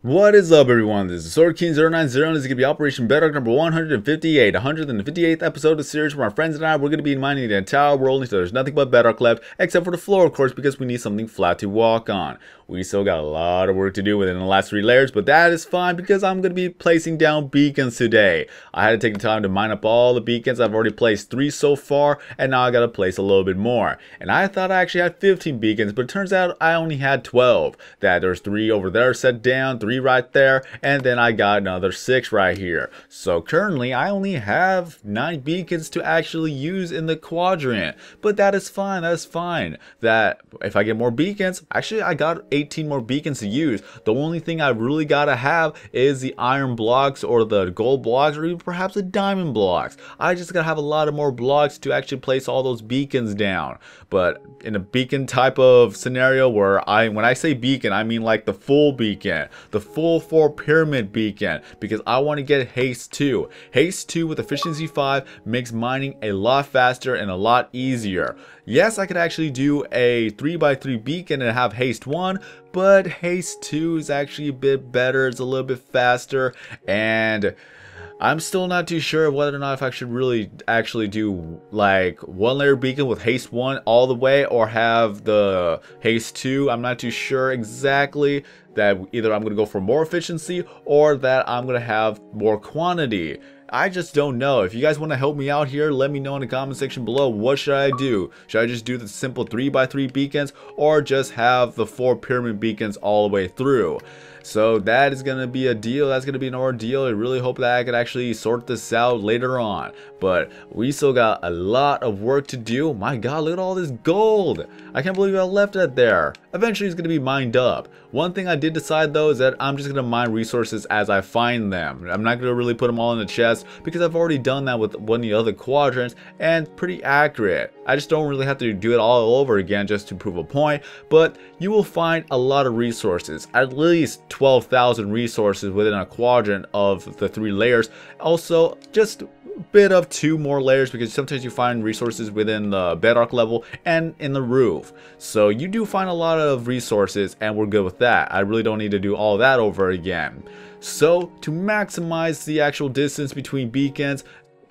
What is up, everyone? This is SwordKing090, and this is going to be Operation Bedrock number 158, 158th episode of the series where my friends and I, we're going to be mining the entire world until there's nothing but bedrock left, except for the floor, of course, because we need something flat to walk on. We still got a lot of work to do within the last 3 layers, but that is fine because I'm going to be placing down beacons today. I had to take the time to mine up all the beacons. I've already placed 3 so far, and now I got to place a little bit more. And I thought I actually had 15 beacons, but it turns out I only had 12. That there's 3 over there set down, 3 right there, and then I got another 6 right here. So currently I only have 9 beacons to actually use in the quadrant, but that is fine. That is fine. That if I get more beacons, actually I got 18 more beacons to use. The only thing I really gotta have is the iron blocks or the gold blocks or even perhaps the diamond blocks. I just gotta have a lot of more blocks to actually place all those beacons down. But in a beacon type of scenario where when I say beacon, I mean like the full beacon, the full 4 pyramid beacon, because I want to get Haste 2. Haste 2 with efficiency 5 makes mining a lot faster and a lot easier. Yes, I could actually do a 3x3 beacon and have Haste 1, but Haste 2 is actually a bit better. It's a little bit faster, and I'm still not too sure whether or not if I should really actually do like 1 layer beacon with Haste 1 all the way or have the Haste 2. I'm not too sure exactly. That either I'm going to go for more efficiency or that I'm going to have more quantity. I just don't know. If you guys want to help me out here, let me know in the comment section below. What should I do? Should I just do the simple 3x3 beacons or just have the 4 pyramid beacons all the way through? So that is going to be a deal. That's going to be an ordeal. I really hope that I could actually sort this out later on. But we still got a lot of work to do. My god, look at all this gold. I can't believe I left that there. Eventually it's going to be mined up. One thing I did decide though is that I'm just going to mine resources as I find them. I'm not going to really put them all in the chest because I've already done that with one of the other quadrants and pretty accurate. I just don't really have to do it all over again just to prove a point, but you will find a lot of resources, at least 12,000 resources within a quadrant of the 3 layers. Also, just bit of 2 more layers because sometimes you find resources within the bedrock level and in the roof. So you do find a lot of resources and we're good with that. I really don't need to do all that over again. So to maximize the actual distance between beacons,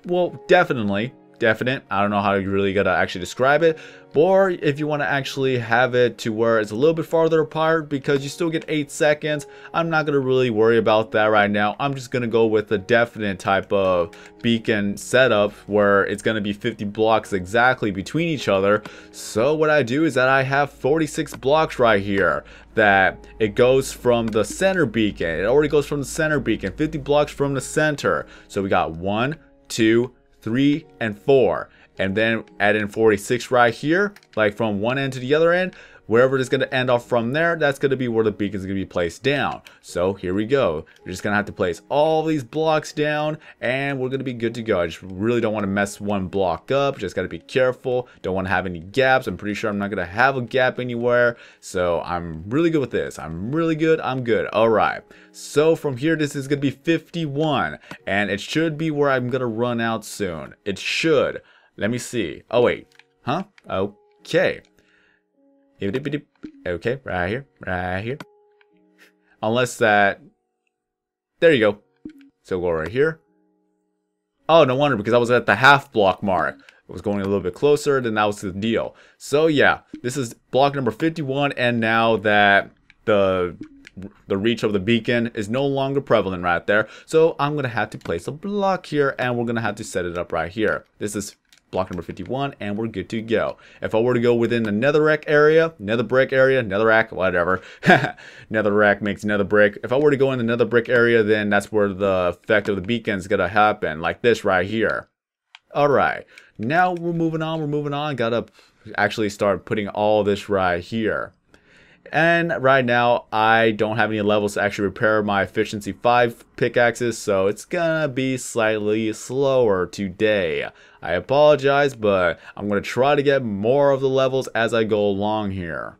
well, definite. I don't know how you really gotta actually describe it. Or if you want to actually have it to where it's a little bit farther apart because you still get 8 seconds, I'm not going to really worry about that right now. I'm just going to go with a definite type of beacon setup where it's going to be 50 blocks exactly between each other. So what I do is that I have 46 blocks right here that it goes from the center beacon. It already goes from the center beacon, 50 blocks from the center. So we got 1, 2, 3, and 4. And then add in 46 right here, like from one end to the other end. Wherever it is going to end off from there, that's going to be where the beacon is going to be placed down. So here we go. We're just going to have to place all these blocks down and we're going to be good to go. I just really don't want to mess one block up. Just got to be careful. Don't want to have any gaps. I'm pretty sure I'm not going to have a gap anywhere. So I'm really good with this. I'm really good. I'm good. All right. So from here, this is going to be 51 and it should be where I'm going to run out soon. It should. Let me see. Oh, wait. Huh? Okay. Okay, right here. Right here. Unless that... There you go. So go right here. Oh, no wonder, because I was at the half block mark. It was going a little bit closer, then that was the deal. So, yeah. This is block number 51, and now that the reach of the beacon is no longer prevalent right there. So, I'm going to have to place a block here, and we're going to have to set it up right here. This is block number 51 and we're good to go. If I were to go within the netherrack area, netherrack, whatever. Netherrack makes nether brick. If I were to go in the nether brick area, then that's where the effect of the beacon is gonna happen, like this right here. Alright, now we're moving on. Gotta actually start putting all this right here. And right now, I don't have any levels to actually repair my efficiency 5 pickaxes, so it's gonna be slightly slower today. I apologize, but I'm gonna try to get more of the levels as I go along here.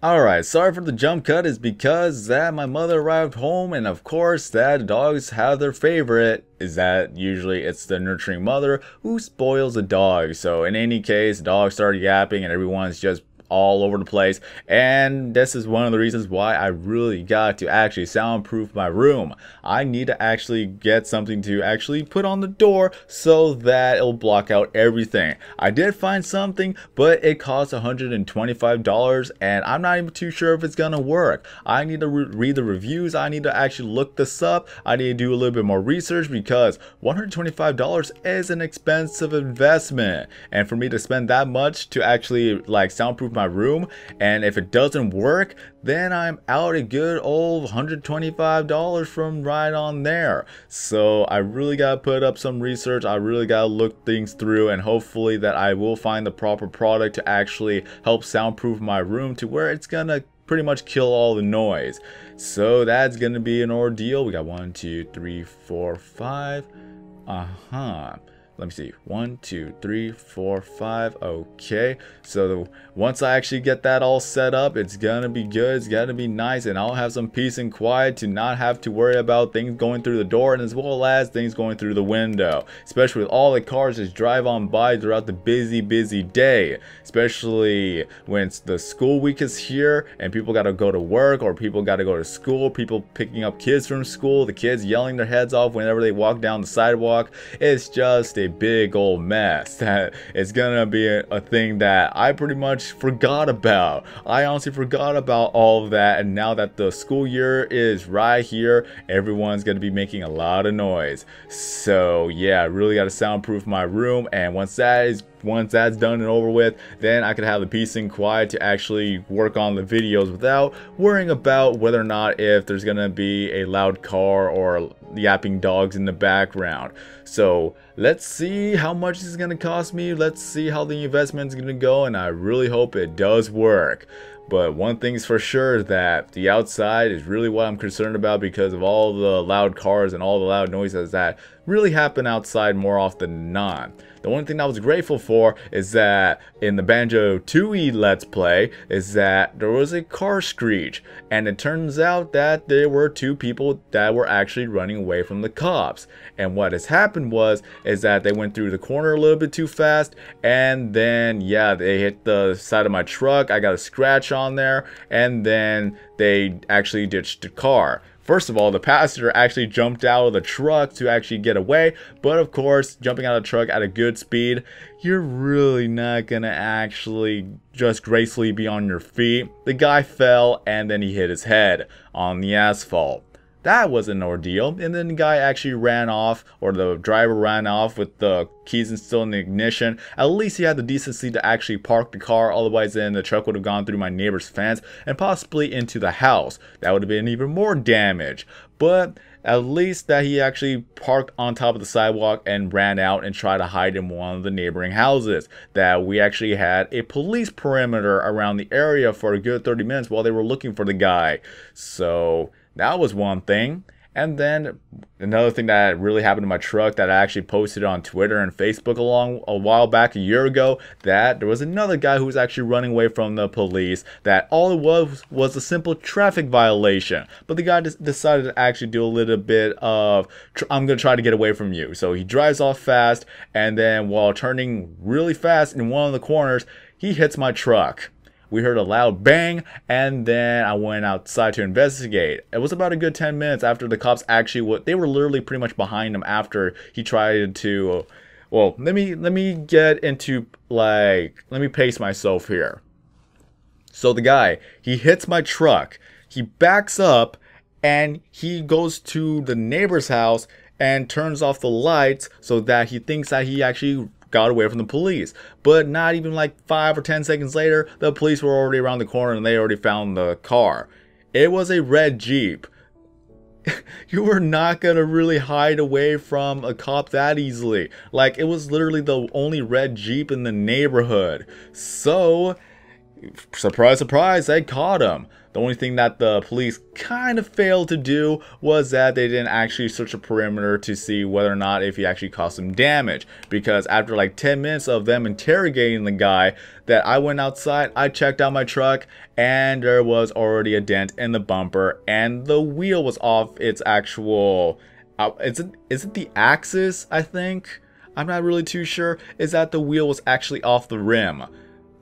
Alright, sorry for the jump cut. Is because that my mother arrived home, and of course that dogs have their favorite, is that usually it's the nurturing mother who spoils the dog. So in any case, dogs start yapping and everyone's just all over the place. And this is one of the reasons why I really got to actually soundproof my room. I need to actually get something to actually put on the door so that it'll block out everything. I did find something, but it costs $125 and I'm not even too sure if it's gonna work. I need to read the reviews. I need to actually look this up. I need to do a little bit more research because $125 is an expensive investment, and for me to spend that much to actually like soundproof my room, and if it doesn't work, then I'm out a good old $125 from right on there. So I really gotta put up some research. I really gotta look things through, and hopefully that I will find the proper product to actually help soundproof my room to where it's gonna pretty much kill all the noise. So that's gonna be an ordeal. We got 1, 2, 3, 4, 5. Let me see, 1, 2, 3, 4, 5. Okay, so once I actually get that all set up, it's gonna be good, it's gonna be nice, and I'll have some peace and quiet to not have to worry about things going through the door, and as well as things going through the window, especially with all the cars just drive on by throughout the busy day, especially when the school week is here and people gotta go to work or people gotta go to school, people picking up kids from school, the kids yelling their heads off whenever they walk down the sidewalk. It's just a big old mess that it's gonna be a thing that I pretty much forgot about. I honestly forgot about all of that, and now that the school year is right here, everyone's gonna be making a lot of noise. So yeah, I really gotta soundproof my room, and once that's done and over with, then I could have the peace and quiet to actually work on the videos without worrying about whether or not if there's gonna be a loud car or yapping dogs in the background. So let's see how much this is gonna cost me. Let's see how the investment is gonna go, and I really hope it does work. But one thing's for sure, that the outside is really what I'm concerned about because of all the loud cars and all the loud noises that really happen outside more often than not. The one thing I was grateful for is that in the Banjo-Tooie Let's Play is that there was a car screech, and it turns out that there were 2 people that were actually running away from the cops. And what has happened is that they went through the corner a little bit too fast, and then yeah, they hit the side of my truck. I got a scratch on there, and then they actually ditched the car. First of all, the passenger actually jumped out of the truck to actually get away, but of course, jumping out of the truck at a good speed, you're really not gonna actually just gracefully be on your feet. The guy fell, and then he hit his head on the asphalt. That was an ordeal, and then the guy actually ran off, or the driver ran off with the keys still in the ignition. At least he had the decency to actually park the car, otherwise then the truck would have gone through my neighbor's fence and possibly into the house. That would have been even more damage. But at least that he actually parked on top of the sidewalk and ran out and tried to hide in one of the neighboring houses. That we actually had a police perimeter around the area for a good 30 minutes while they were looking for the guy. So that was one thing. And then another thing that really happened to my truck that I actually posted on Twitter and Facebook a while back, a year ago, that there was another guy who was actually running away from the police, that all it was a simple traffic violation. But the guy decided to actually do a little bit of, I'm going to try to get away from you. So he drives off fast, and then while turning really fast in one of the corners, he hits my truck. We heard a loud bang, and then I went outside to investigate. It was about a good 10 minutes after the cops actually, they were literally pretty much behind him after he tried to, well, let me get into, like, let me pace myself here. So the guy, he hits my truck, he backs up, and he goes to the neighbor's house and turns off the lights so that he thinks that he actually got away from the police. But not even like 5 or 10 seconds later, the police were already around the corner and they already found the car. It was a red Jeep. You were not gonna really hide away from a cop that easily. Like, it was literally the only red Jeep in the neighborhood. So, surprise, surprise, they caught him. The only thing that the police kind of failed to do was that they didn't actually search the perimeter to see whether or not if he actually caused some damage. Because after like 10 minutes of them interrogating the guy, that I went outside, I checked out my truck, and there was already a dent in the bumper, and the wheel was off its actual, is it the axis, I think? I'm not really too sure. Is that the wheel was actually off the rim.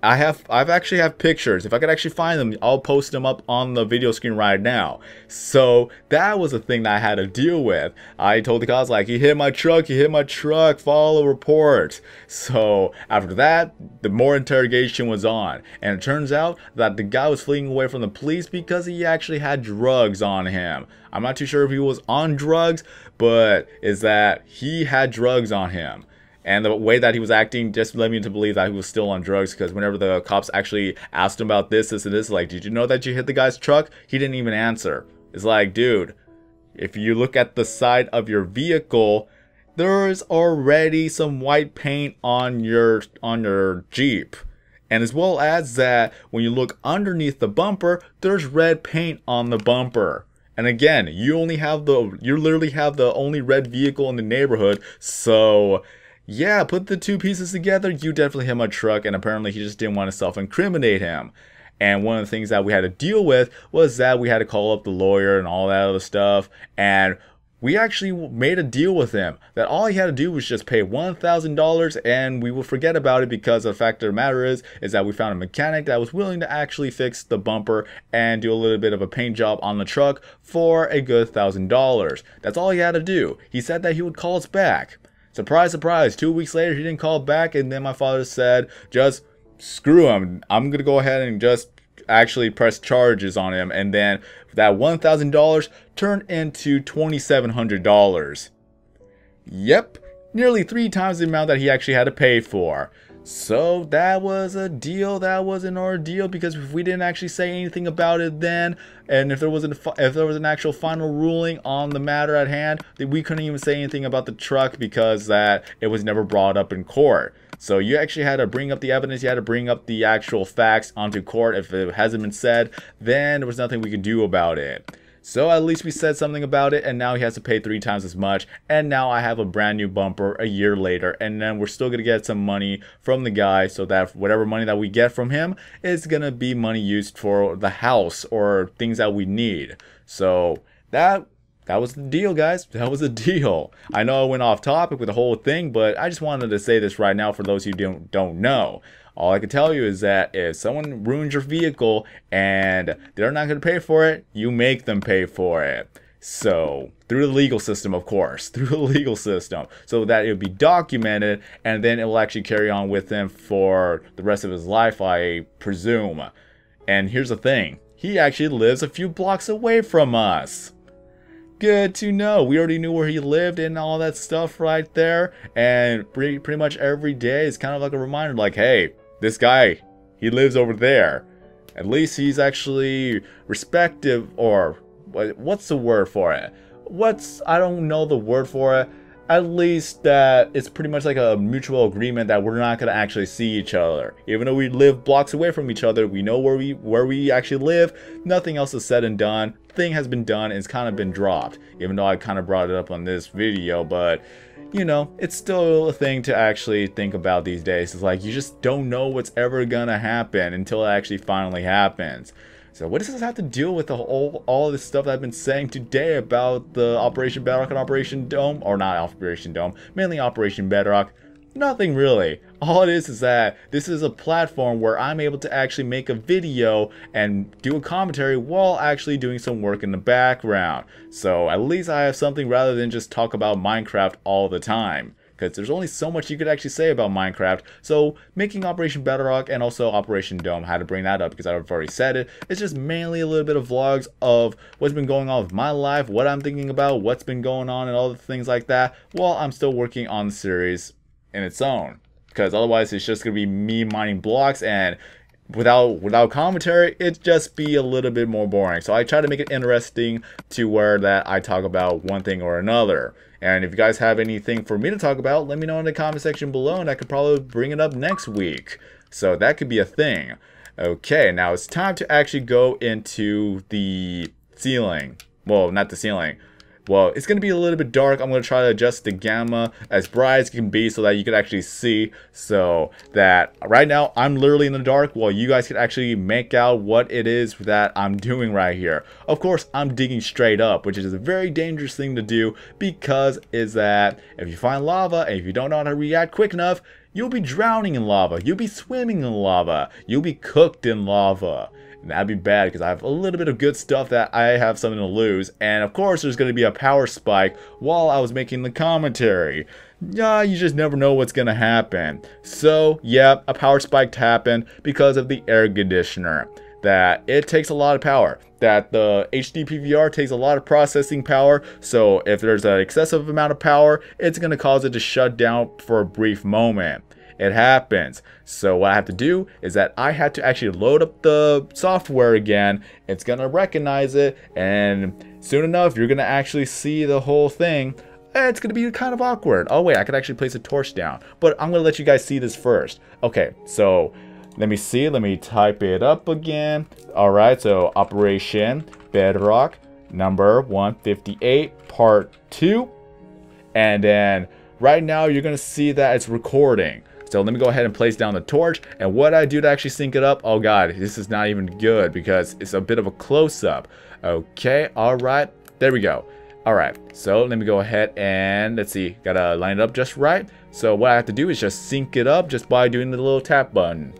I've actually have pictures. If I could actually find them, I'll post them up on the video screen right now. So that was a thing that I had to deal with. I told the cops, like, he hit my truck, follow report. So after that, the more interrogation was on. And it turns out that the guy was fleeing away from the police because he actually had drugs on him. I'm not too sure if he was on drugs, but is that he had drugs on him. And the way that he was acting just led me to believe that he was still on drugs, because whenever the cops actually asked him about this, and this, like, did you know that you hit the guy's truck? He didn't even answer. It's like, dude, if you look at the side of your vehicle, there's already some white paint on your Jeep. And as well as that, when you look underneath the bumper, there's red paint on the bumper. And again, you literally have the only red vehicle in the neighborhood, so yeah, put the two pieces together, you definitely hit my truck, and apparently he just didn't want to self-incriminate him. And one of the things that we had to deal with was that we had to call up the lawyer and all that other stuff, and we actually made a deal with him that all he had to do was just pay $1,000 and we will forget about it, because the fact of the matter is that we found a mechanic that was willing to actually fix the bumper and do a little bit of a paint job on the truck for a good $1,000. That's all he had to do. He said that he would call us back. Surprise, surprise, 2 weeks later, he didn't call back, and then my father said, just screw him. I'm going to go ahead and just actually press charges on him. And then that $1,000 turned into $2,700. Yep, nearly 3 times the amount that he actually had to pay for. So that was a deal, that was an ordeal, because if we didn't actually say anything about it then, and if there was an actual final ruling on the matter at hand, then we couldn't even say anything about the truck, because that it was never brought up in court. So you actually had to bring up the evidence, you had to bring up the actual facts onto court. If it hasn't been said, then there was nothing we could do about it. So at least we said something about it, and now he has to pay 3 times as much, and now I have a brand new bumper a year later, and then we're still going to get some money from the guy, so that whatever money that we get from him is going to be money used for the house or things that we need. So that was the deal, guys. That was the deal. I know I went off topic with the whole thing, but I just wanted to say this right now for those who don't know. All I can tell you is that if someone ruins your vehicle and they're not going to pay for it, you make them pay for it. So, through the legal system, of course. Through the legal system. So that it will be documented, and then it will actually carry on with him for the rest of his life, I presume. And here's the thing. He actually lives a few blocks away from us. Good to know. We already knew where he lived and all that stuff right there. And pretty much every day is kind of like a reminder, like, hey, this guy, he lives over there. At least he's actually respective, or what's the word for it? I don't know the word for it. At least that it's pretty much like a mutual agreement that we're not going to actually see each other. Even though we live blocks away from each other, we know where we actually live. Nothing else is said and done. Thing has been done, and it's kind of been dropped. Even though I kind of brought it up on this video, but you know, it's still a thing to actually think about these days. It's like you just don't know what's ever gonna happen until it actually finally happens. So what does this have to do with all of this stuff that I've been saying today about the Operation Bedrock and Operation Dome? Or not Operation Dome, mainly Operation Bedrock. Nothing really. All it is that this is a platform where I'm able to actually make a video and do a commentary while actually doing some work in the background. So at least I have something rather than just talk about Minecraft all the time. Because there's only so much you could actually say about Minecraft. So making Operation Bedrock and also Operation Dome, I had to bring that up because I've already said it. It's just mainly a little bit of vlogs of what's been going on with my life, what I'm thinking about, what's been going on, and all the things like that, while I'm still working on the series in its own. Because otherwise it's just going to be me mining blocks, and without commentary, it'd just be a little bit more boring. So I try to make it interesting to where that I talk about one thing or another. And if you guys have anything for me to talk about, let me know in the comment section below, and I could probably bring it up next week. So that could be a thing. Okay, now it's time to actually go into the ceiling. Well, not the ceiling. Well, it's going to be a little bit dark. I'm going to try to adjust the gamma as bright as it can be so that you can actually see. So that right now I'm literally in the dark while you guys can actually make out what it is that I'm doing right here. Of course, I'm digging straight up, which is a very dangerous thing to do, because is that if you find lava and if you don't know how to react quick enough, You'll be drowning in lava. You'll be swimming in lava. You'll be cooked in lava. And that'd be bad because I have a little bit of good stuff that I have something to lose. And of course, there's going to be a power spike while I was making the commentary. Yeah, you just never know what's going to happen. So, yeah, a power spike happened because of the air conditioner. That it takes a lot of power. That the HD PVR takes a lot of processing power. So, if there's an excessive amount of power, it's going to cause it to shut down for a brief moment. It happens. So what I have to do is that I had to actually load up the software again. It's gonna recognize it, and soon enough you're gonna actually see the whole thing. It's gonna be kind of awkward. Oh wait, I could actually place a torch down, but I'm gonna let you guys see this first. Okay, so let me see. Let me type it up again. All right, so Operation Bedrock number 158 part 2, and then right now you're gonna see that it's recording. So let me go ahead and place down the torch, and what I do to actually sync it up, oh god, this is not even good because it's a bit of a close-up. Okay, alright, there we go. Alright, so let me go ahead and let's see, gotta line it up just right. So what I have to do is just sync it up just by doing the little tap button.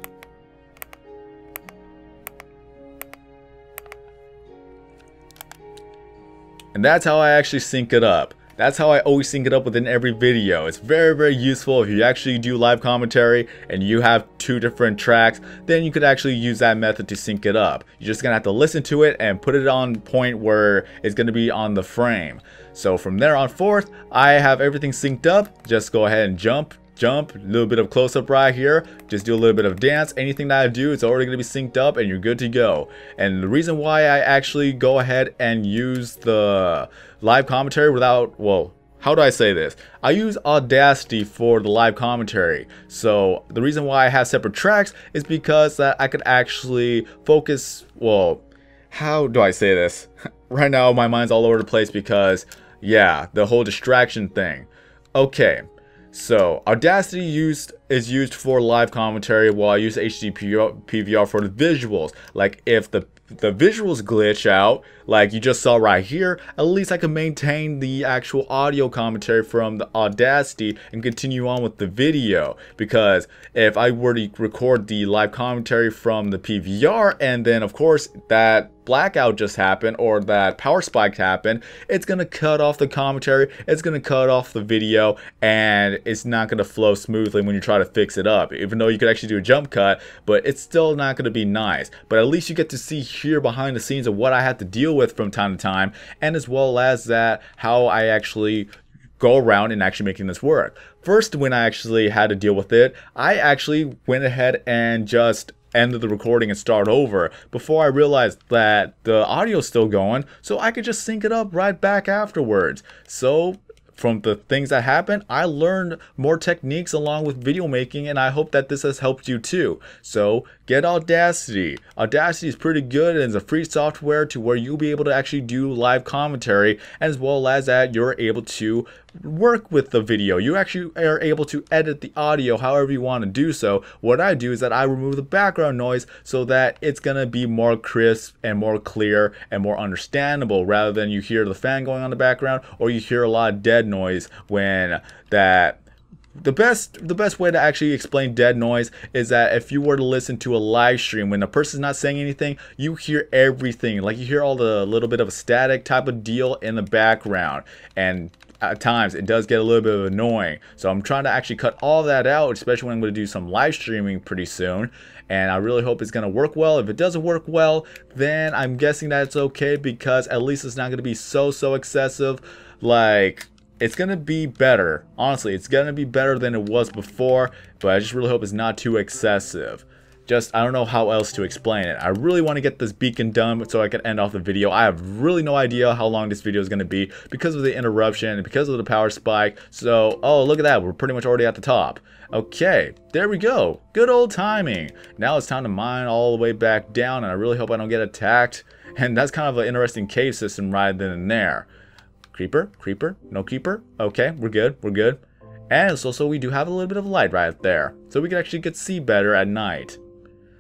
And that's how I actually sync it up. That's how I always sync it up within every video. It's very, very useful if you actually do live commentary and you have 2 different tracks, then you could actually use that method to sync it up. You're just gonna have to listen to it and put it on point where it's gonna be on the frame. So from there on forth, I have everything synced up. Just go ahead and jump, a little bit of close-up right here, just do a little bit of dance. Anything that I do, it's already going to be synced up and you're good to go. And the reason why I actually go ahead and use the live commentary without, well, how do I say this? I use Audacity for the live commentary. So the reason why I have separate tracks is because that I could actually focus, well, how do I say this? Right now my mind's all over the place because, yeah, the whole distraction thing. Okay. So Audacity is used for live commentary, while I use HD PVR for the visuals. Like if the visuals glitch out, like you just saw right here, at least I can maintain the actual audio commentary from the Audacity and continue on with the video. Because if I were to record the live commentary from the PVR and then of course that blackout just happened or that power spike happened, it's gonna cut off the commentary, it's gonna cut off the video, and it's not gonna flow smoothly when you try to fix it up. Even though you could actually do a jump cut, but it's still not gonna be nice. But at least you get to see here behind the scenes of what I have to deal with from time to time, and as well as that how I actually go around and actually making this work. First, when I actually had to deal with it, I actually went ahead and just ended the recording and start over before I realized that the audio is still going, so I could just sync it up right back afterwards. So from the things that happened, I learned more techniques along with video making, and I hope that this has helped you too. So get Audacity. Audacity is pretty good and it's a free software to where you'll be able to actually do live commentary, as well as that you're able to work with the video. You actually are able to edit the audio however you want to do so. What I do is that I remove the background noise so that it's gonna be more crisp and more clear and more understandable, rather than you hear the fan going on in the background or you hear a lot of dead noise when that. The best way to actually explain dead noise is that if you were to listen to a live stream, when a person's not saying anything, you hear everything. Like you hear all the little bit of a static type of deal in the background, and at times it does get a little bit of annoying. So I'm trying to actually cut all that out, especially when I'm going to do some live streaming pretty soon. And I really hope it's going to work well. If it doesn't work well, then I'm guessing that it's okay, because at least it's not going to be so excessive. Like, it's going to be better. Honestly, it's going to be better than it was before, but I just really hope it's not too excessive. Just, I don't know how else to explain it. I really want to get this beacon done so I can end off the video. I have really no idea how long this video is going to be because of the interruption and because of the power spike. So, oh, look at that. We're pretty much already at the top. Okay, there we go. Good old timing. Now it's time to mine all the way back down, and I really hope I don't get attacked. And that's kind of an interesting cave system right then and there. Creeper, creeper, no creeper. Okay, we're good, we're good. And so we do have a little bit of light right there, so we can actually get see better at night.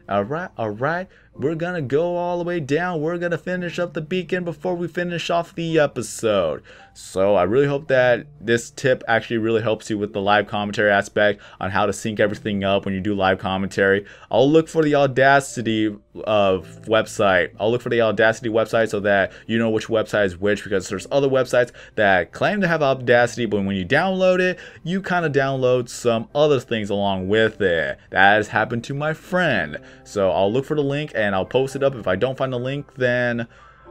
Alright, we're gonna go all the way down. We're gonna finish up the beacon before we finish off the episode. So I really hope that this tip actually really helps you with the live commentary aspect on how to sync everything up when you do live commentary. I'll look for the Audacity website. I'll look for the Audacity website so that you know which website is which, because there's other websites that claim to have Audacity, but when you download it, you kind of download some other things along with it. That has happened to my friend. So I'll look for the link and I'll post it up. If I don't find the link, then,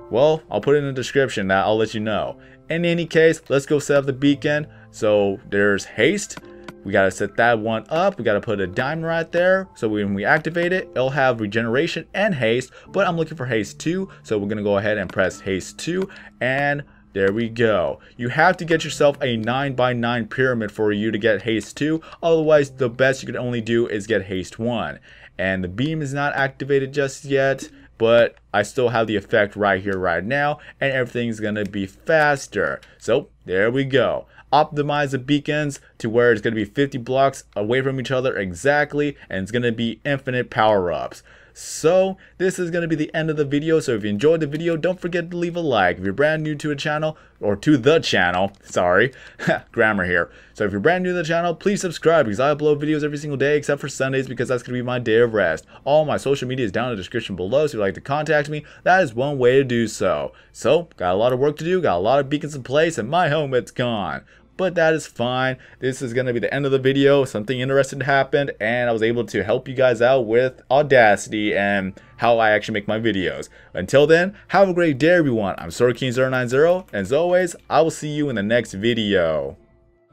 well, I'll put it in the description. I'll let you know. In any case, let's go set up the beacon. So there's haste. We got to set that one up. We got to put a diamond right there. So when we activate it, it'll have regeneration and haste. But I'm looking for haste 2. So we're going to go ahead and press haste 2. And there we go. You have to get yourself a 9x9 pyramid for you to get haste 2. Otherwise, the best you can only do is get haste 1. And the beam is not activated just yet, but I still have the effect right here, right now, and everything's gonna be faster. So there we go. Optimize the beacons to where it's gonna be 50 blocks away from each other exactly, and it's gonna be infinite power-ups. So this is going to be the end of the video. So if you enjoyed the video, don't forget to leave a like. If you're brand new to a channel, or to the channel, sorry, grammar here. So if you're brand new to the channel, please subscribe, because I upload videos every single day except for Sundays, because that's going to be my day of rest. All my social media is down in the description below, so if you'd like to contact me, that is one way to do so. So got a lot of work to do, got a lot of beacons in place, and my home, it's gone. But that is fine. This is going to be the end of the video. Something interesting happened, and I was able to help you guys out with Audacity and how I actually make my videos. Until then, have a great day, everyone. I'm SwordKing090, and as always, I will see you in the next video.